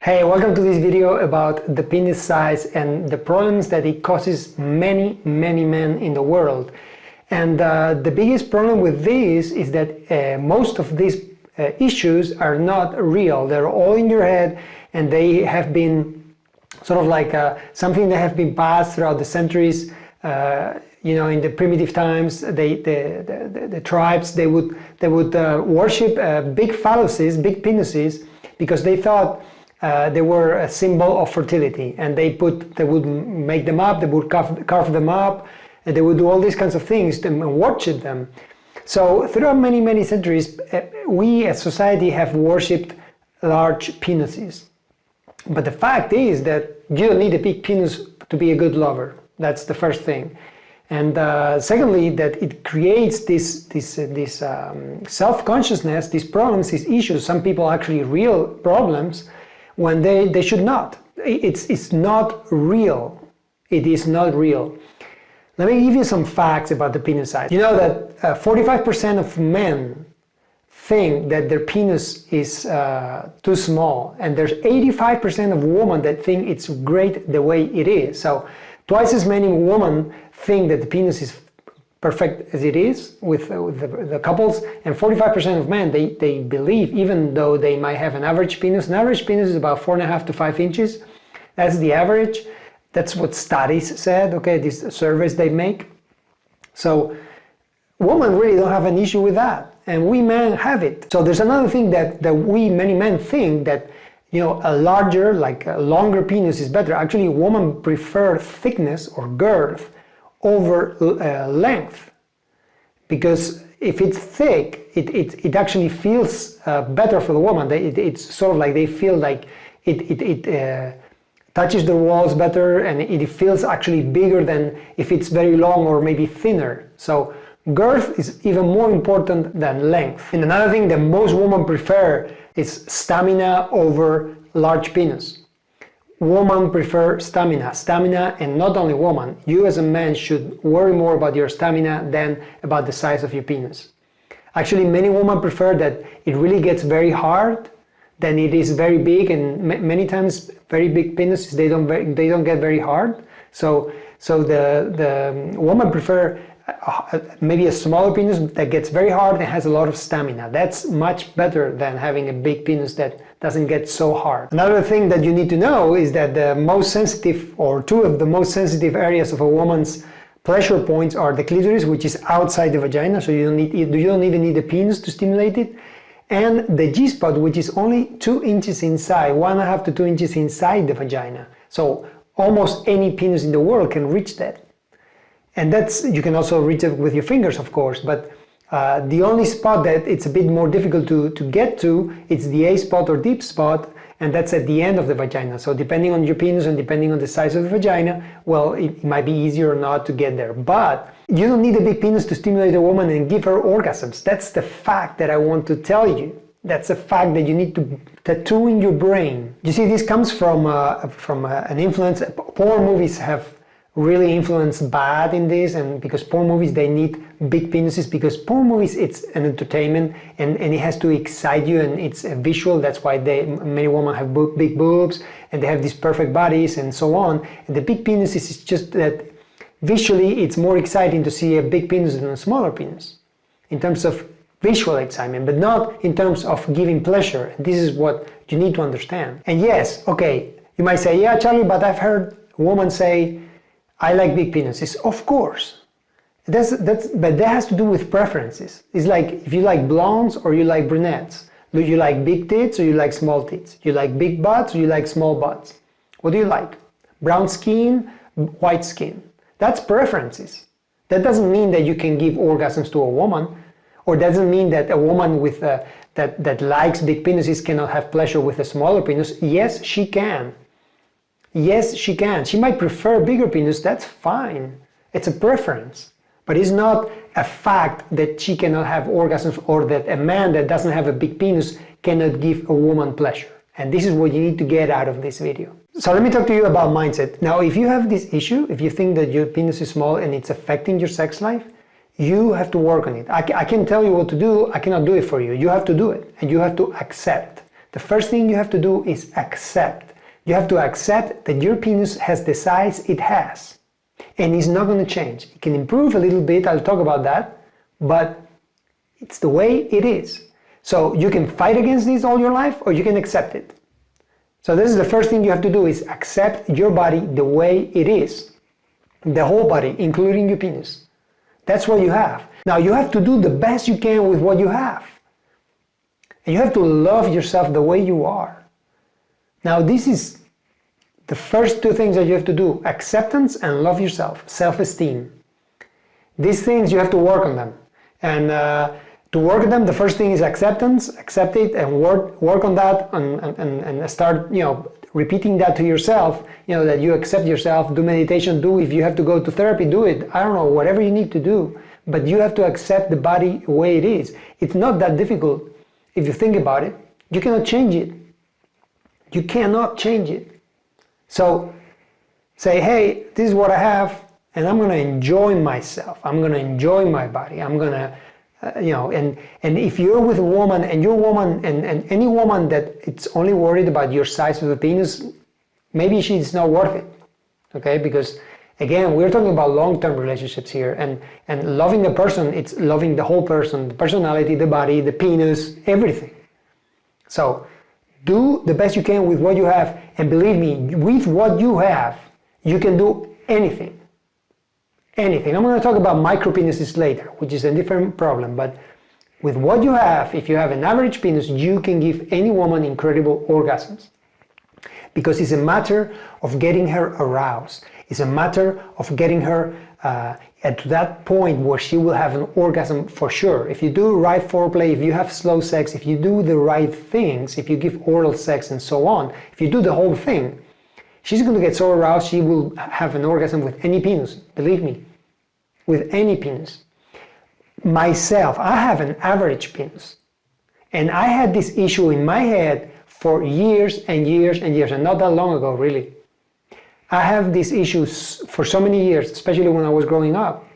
Hey, welcome to this video about the penis size and the problems that it causes many men in the world. And the biggest problem with this is that most of these issues are not real. They're all in your head, and they have been sort of like something that have been passed throughout the centuries. In the primitive times, the tribes, they would worship big phalluses, big penises, because they thought they were a symbol of fertility, and they would make them up, they would carve them up, and they would do all these kinds of things and worship them. So throughout many centuries, we as society have worshipped large penises. But the fact is that you don't need a big penis to be a good lover. That's the first thing. And secondly, that it creates this self-consciousness, these problems, these issues, some people actually real problems, when they should not. It's not real. It is not real. Let me give you some facts about the penis size. You know that 45% of men think that their penis is too small, and there's 85% of women that think it's great the way it is. So twice as many women think that the penis is perfect as it is with the couples, and 45% of men, they believe, even though they might have an average penis is about 4.5 to 5 inches. That's the average. That's what studies said, okay, these surveys they make. So women really don't have an issue with that, and we men have it. So there's another thing that many men think that, a larger, like a longer penis is better. Actually, women prefer thickness or girth over length, because if it's thick, it actually feels better for the woman. It's sort of like they feel like it touches the walls better, and it feels actually bigger than if it's very long or maybe thinner. So girth is even more important than length. And another thing that most women prefer is stamina over large penis. Women prefer stamina, and not only women. You as a man should worry more about your stamina than about the size of your penis. Actually, many women prefer that it really gets very hard than it is very big, and many times very big penises, they don't get very hard. So the women prefer maybe a smaller penis that gets very hard and has a lot of stamina. That's much better than having a big penis that doesn't get so hard. Another thing that you need to know is that the most sensitive, or two of the most sensitive areas of a woman's pleasure points are the clitoris, which is outside the vagina, so you don't even need a penis to stimulate it, and the G-spot, which is only 2 inches inside, 1.5 to 2 inches inside the vagina. So almost any penis in the world can reach that. And you can also reach it with your fingers, of course, but the only spot that it's a bit more difficult to get to, it's the A spot or deep spot, and that's at the end of the vagina. So depending on your penis and depending on the size of the vagina, well, it might be easier or not to get there. But you don't need a big penis to stimulate a woman and give her orgasms. That's the fact that I want to tell you. That's a fact that you need to tattoo in your brain. You see, this comes from an influence. Porn movies have really influenced bad in this, and because porn movies, they need big penises, because porn movies, it's an entertainment, and it has to excite you, and it's a visual. That's why many women have big boobs, and they have these perfect bodies and so on. And the big penises is just that visually it's more exciting to see a big penis than a smaller penis in terms of visual excitement, but not in terms of giving pleasure. And this is what you need to understand. And yes, okay, you might say, yeah, Charlie, but I've heard women say, I like big penises. Of course. But that has to do with preferences. It's like if you like blondes or you like brunettes. Do you like big tits or you like small tits? You like big butts or you like small butts? What do you like? Brown skin, white skin. That's preferences. That doesn't mean that you can give orgasms to a woman, or doesn't mean that a woman with that likes big penises cannot have pleasure with a smaller penis. Yes, she can. Yes, she can. She might prefer bigger penis, that's fine. It's a preference. But it's not a fact that she cannot have orgasms, or that a man that doesn't have a big penis cannot give a woman pleasure. And this is what you need to get out of this video. So let me talk to you about mindset. Now, if you have this issue, if you think that your penis is small and it's affecting your sex life, you have to work on it. I can tell you what to do, I cannot do it for you. You have to do it, and you have to accept The first thing you have to do is accept. You have to accept that your penis has the size it has. And it's not going to change. It can improve a little bit, I'll talk about that, but it's the way it is. So you can fight against this all your life, or you can accept it. So this is the first thing you have to do, is accept your body the way it is. The whole body, including your penis. That's what you have. Now you have to do the best you can with what you have. And you have to love yourself the way you are. Now this is the first two things that you have to do: acceptance and love yourself, self-esteem. These things, you have to work on them. And to work on them, the first thing is acceptance. Accept it and work on that, and start, repeating that to yourself, that you accept yourself. Do meditation, if you have to go to therapy, do it. I don't know, whatever you need to do. But you have to accept the body the way it is. It's not that difficult if you think about it. You cannot change it. You cannot change it. So say, hey, this is what I have, and I'm going to enjoy myself. I'm going to enjoy my body. I'm going to, and if you're with a woman, and your woman, and any woman that it's only worried about your size of the penis, maybe she's not worth it. Okay? Because again, we're talking about long-term relationships here, and loving a person, it's loving the whole person, the personality, the body, the penis, everything. So do the best you can with what you have, and believe me, with what you have, you can do anything. Anything. I'm going to talk about micro penises later, which is a different problem, but with what you have, if you have an average penis, you can give any woman incredible orgasms. Because it's a matter of getting her aroused. It's a matter of getting her at that point where she will have an orgasm for sure. If you do right foreplay, if you have slow sex, if you do the right things, if you give oral sex and so on, if you do the whole thing, she's going to get so aroused she will have an orgasm with any penis, believe me, with any penis. Myself, I have an average penis, and I had this issue in my head for years and years and years, and not that long ago, really. I have these issues for so many years, especially when I was growing up.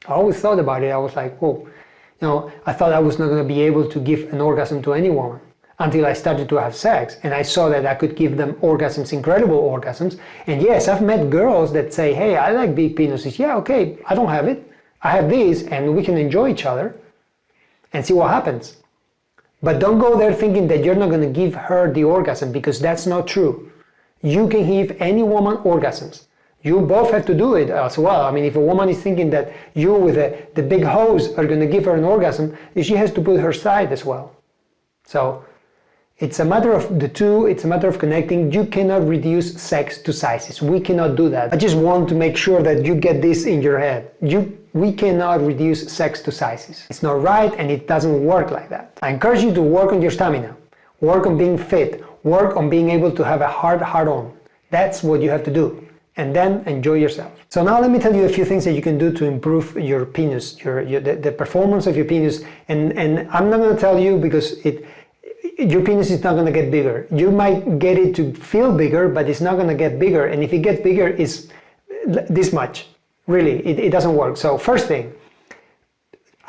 I always thought about it. I was like, oh, I thought I was not going to be able to give an orgasm to any woman until I started to have sex, and I saw that I could give them orgasms, incredible orgasms. And yes, I've met girls that say, hey, I like big penises. Yeah, okay, I don't have it. I have this, and we can enjoy each other and see what happens. But don't go there thinking that you're not going to give her the orgasm, because that's not true. You can give any woman orgasms. You both have to do it as well. I mean, if a woman is thinking that you with the big hose are going to give her an orgasm, she has to put her side as well. So it's a matter of the two, it's a matter of connecting. You cannot reduce sex to sizes. We cannot do that. I just want to make sure that you get this in your head. We cannot reduce sex to sizes. It's not right, and it doesn't work like that. I encourage you to work on your stamina, work on being fit, work on being able to have a hard on. That's what you have to do. And then enjoy yourself. So now let me tell you a few things that you can do to improve your penis, the performance of your penis. And I'm not going to tell you, because your penis is not going to get bigger. You might get it to feel bigger, but it's not going to get bigger. And if it gets bigger, it's this much. Really, it doesn't work. So first thing,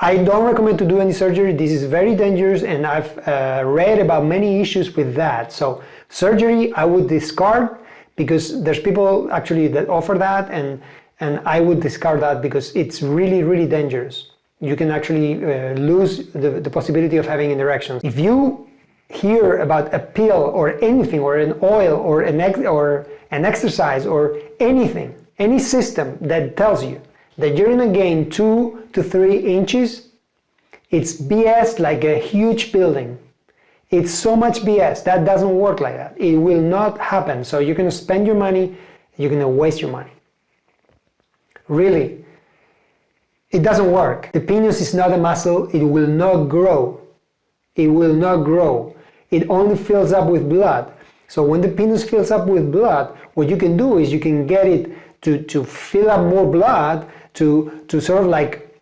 I don't recommend to do any surgery. This is very dangerous, and I've read about many issues with that. So surgery, I would discard, because there's people actually that offer that, and I would discard that because it's really, really dangerous. You can actually lose the possibility of having an erection. If you hear about a pill or anything, or an oil, or an exercise, or anything, any system that tells you that you're going to gain 2 to 3 inches, it's BS like a huge building. It's so much BS. That doesn't work like that. It will not happen. So you're going to spend your money, you're going to waste your money. Really, it doesn't work. The penis is not a muscle. It will not grow. It will not grow. It only fills up with blood. So when the penis fills up with blood, what you can do is you can get it to fill up more blood, to sort of like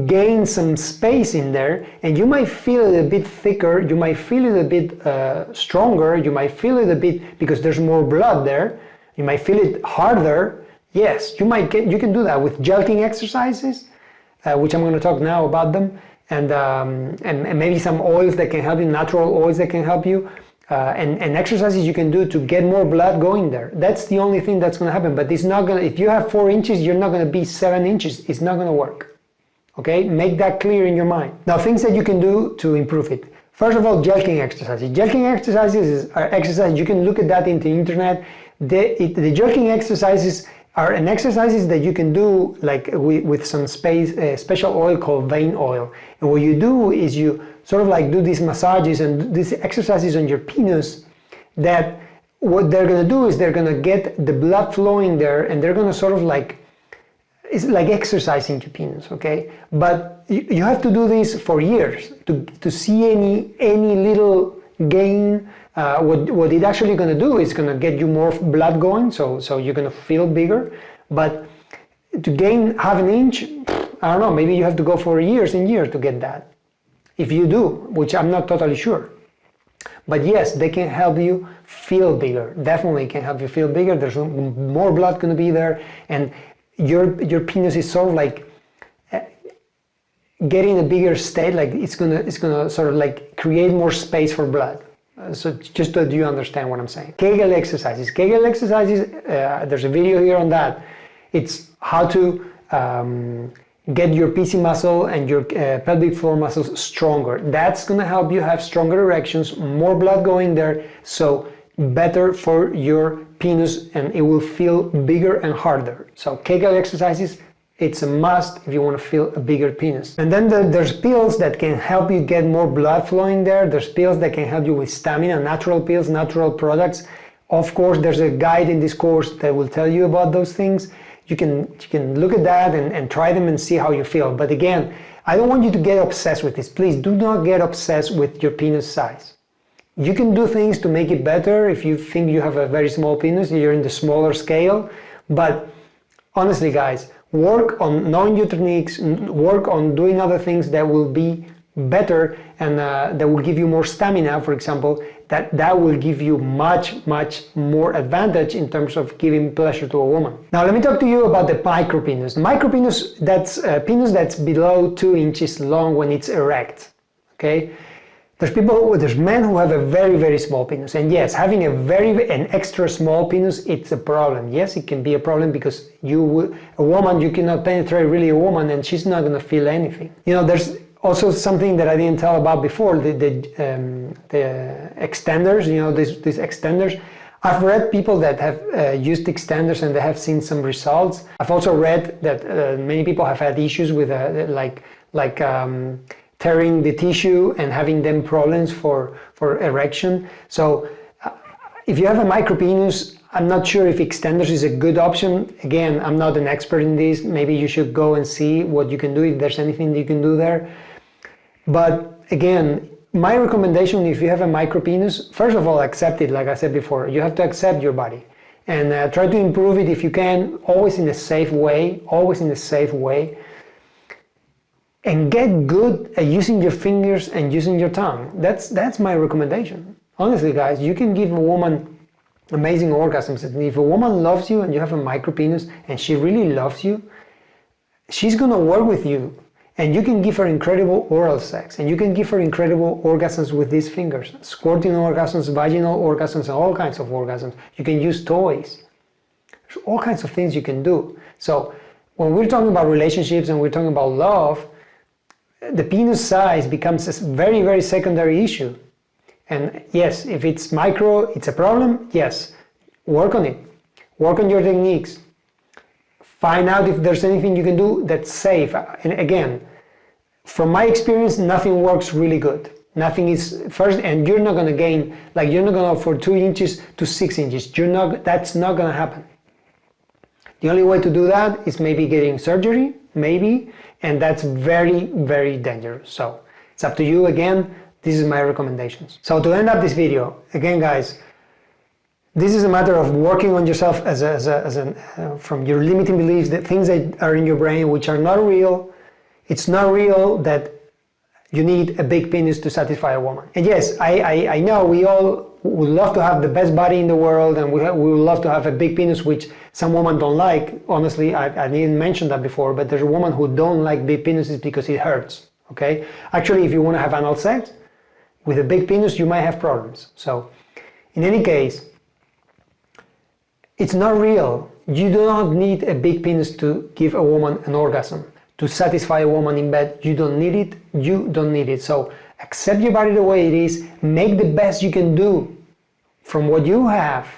gain some space in there, and you might feel it a bit thicker, you might feel it a bit stronger, you might feel it a bit, because there's more blood there, you might feel it harder. Yes, you can do that with jelqing exercises. which I'm going to talk now about them, and maybe some oils that can help you, natural oils that can help you, and exercises you can do to get more blood going there. That's the only thing that's going to happen. But it's not going to, if you have 4 inches, you're not going to be 7 inches. It's not going to work. Okay, make that clear in your mind. Now, things that you can do to improve it. First of all, jelqing exercises. Jelqing exercises are exercises, you can look at that in the internet. The jelqing exercises are exercises that you can do like with some special oil called vein oil. And what you do is you sort of like do these massages and these exercises on your penis, that what they're going to do is they're going to get the blood flowing there, and they're going to sort of like, it's like exercising your penis, okay? But you have to do this for years to see any little gain. What it's actually going to do is going to get you more blood going, so you're going to feel bigger. But to gain half an inch, I don't know, maybe you have to go for years and years to get that. If you do, which I'm not totally sure. But yes, they can help you feel bigger. Definitely can help you feel bigger. There's more blood going to be there, and your penis is sort of like getting a bigger state. Like it's gonna sort of like create more space for blood. So just so you understand what I'm saying. Kegel exercises. Kegel exercises. There's a video here on that. It's how to get your PC muscle and your pelvic floor muscles stronger. That's going to help you have stronger erections, more blood going there, so better for your penis, and it will feel bigger and harder. So Kegel exercises, it's a must if you want to feel a bigger penis. And then there's pills that can help you get more blood flowing there. There's pills that can help you with stamina, natural pills, natural products. Of course, there's a guide in this course that will tell you about those things. You can look at that and try them and see how you feel. But again, I don't want you to get obsessed with this. Please do not get obsessed with your penis size. You can do things to make it better if you think you have a very small penis, you're in the smaller scale. But honestly, guys, work on knowing your techniques, work on doing other things that will be better and that will give you more stamina, for example. That will give you much more advantage in terms of giving pleasure to a woman. Now let me talk to you about the micropenis. The micropenis, that's a penis that's below 2 inches long when it's erect. Okay, there's men who have a very small penis, and yes, having an extra small penis, it's a problem. Yes, it can be a problem because a woman, you cannot penetrate really a woman, and she's not going to feel anything. You know, there's also something that I didn't tell about before, the extenders, you know, these extenders. I've read people that have used extenders and they have seen some results. I've also read that many people have had issues with tearing the tissue and having them problems for erection. So if you have a micropenis, I'm not sure if extenders is a good option. Again, I'm not an expert in this. Maybe you should go and see what you can do, if there's anything that you can do there. But again, my recommendation, if you have a micropenis, first of all, accept it. Like I said before, you have to accept your body and try to improve it if you can, always in a safe way, and get good at using your fingers and using your tongue. That's my recommendation. Honestly, guys, you can give a woman amazing orgasms. And if a woman loves you and you have a micropenis and she really loves you, she's gonna work with you, and you can give her incredible oral sex, and you can give her incredible orgasms with these fingers, squirting orgasms, vaginal orgasms, and all kinds of orgasms. You can use toys. There's all kinds of things you can do. So when we're talking about relationships and we're talking about love, the penis size becomes a very secondary issue. And yes, if it's micro, it's a problem. Yes, work on it. Work on your techniques. Find out if there's anything you can do that's safe. And again, from my experience, nothing works really good. Nothing is first, and you're not going to gain, like you're not going to go for 2 inches to 6 inches. That's not going to happen. The only way to do that is maybe getting surgery, maybe, and that's very dangerous. So it's up to you. Again, this is my recommendations. So to end up this video, again, guys, this is a matter of working on yourself from your limiting beliefs, the things that are in your brain which are not real. It's not real that you need a big penis to satisfy a woman. And yes, I know we all would love to have the best body in the world, and we would love to have a big penis, which some women don't like. Honestly, I didn't mention that before, but there's a woman who don't like big penises because it hurts, okay? Actually, if you want to have anal sex with a big penis, you might have problems. So, in any case, it's not real. You do not need a big penis to give a woman an orgasm, to satisfy a woman in bed. You don't need it. You don't need it. So accept your body the way it is. Make the best you can do from what you have.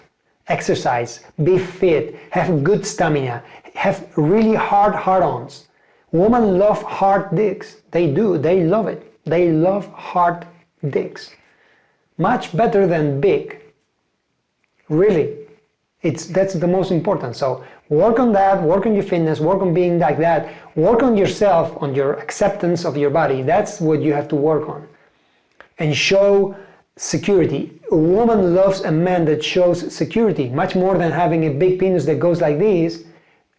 Exercise, be fit, have good stamina, have really hard-ons. Women love hard dicks. They do. They love it. They love hard dicks. Much better than big. Really. That's the most important. So work on that, work on your fitness, work on being like that, work on yourself, on your acceptance of your body. That's what you have to work on. And show security. A woman loves a man that shows security, much more than having a big penis that goes like this.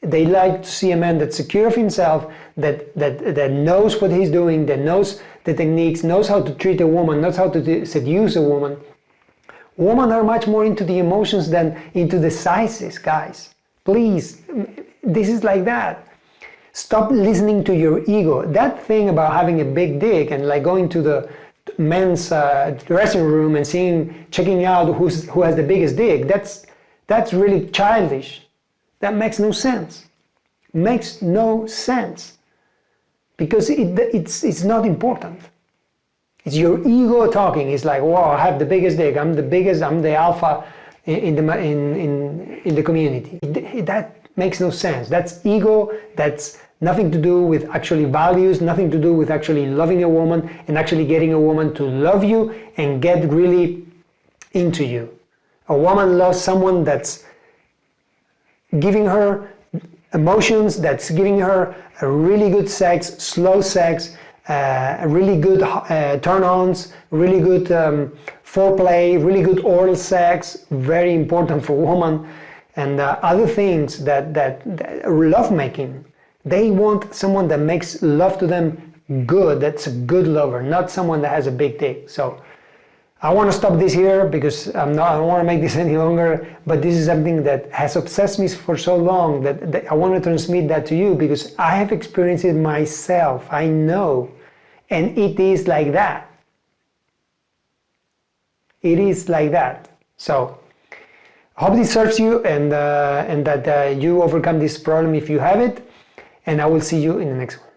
They like to see a man that's secure of himself, that knows what he's doing, that knows the techniques, knows how to treat a woman, knows how to seduce a woman. Women are much more into the emotions than into the sizes, guys. Please, this is like that. Stop listening to your ego. That thing about having a big dick and like going to the men's dressing room and checking out who has the biggest dick, that's really childish. That makes no sense. Makes no sense. Because it's not important. It's your ego talking. It's like, wow, I have the biggest dick. I'm the biggest. I'm the alpha in the community. That makes no sense. That's ego. That's nothing to do with actually values. Nothing to do with actually loving a woman and actually getting a woman to love you and get really into you. A woman loves someone that's giving her emotions, that's giving her a really good sex, slow sex, really good turn-ons, really good foreplay, really good oral sex, very important for women, and other things that love making. They want someone that makes love to them good, that's a good lover, not someone that has a big dick. So I want to stop this here because I don't want to make this any longer, but this is something that has obsessed me for so long that I want to transmit that to you because I have experienced it myself. I know. And it is like that. It is like that. So I hope this serves you and that you overcome this problem if you have it. And I will see you in the next one.